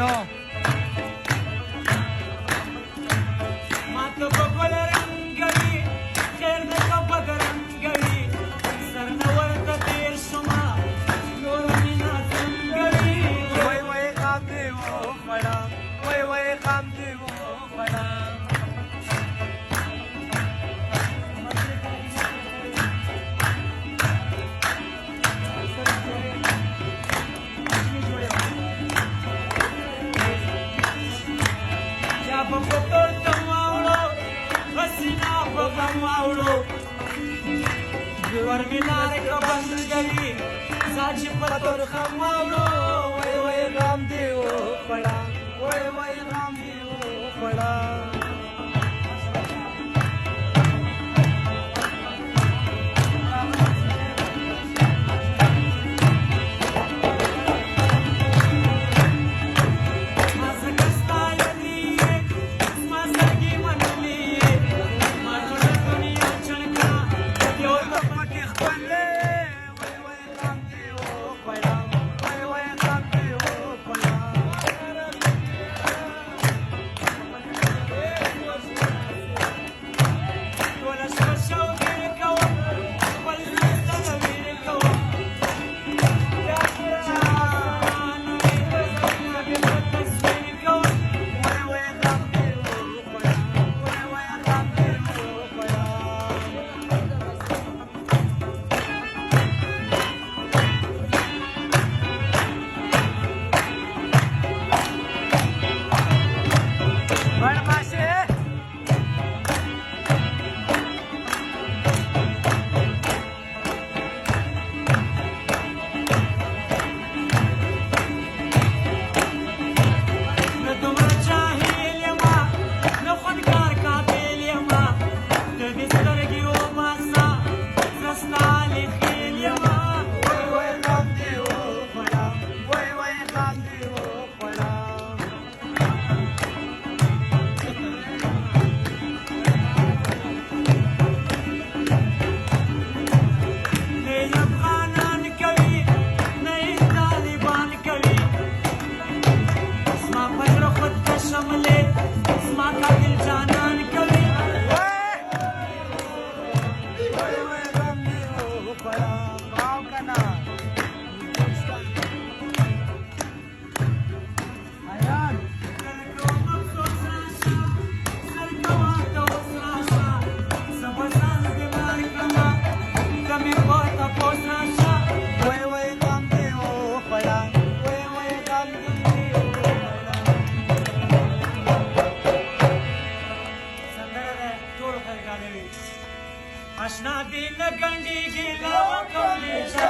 نو ماته په ګل رنګوي خیر د په ګرنګوي سر نه ورته تېر شومه نوره مینه څنګوي وای وای غم دې وخوړه وای وای غم دې وخوړه ورمینار که بند گری ساچ پتر خماورو وای وای غم دې وخوړه وای وای غم دې وخوړه اشنا دې نه ګنډېږي لا وکولې چا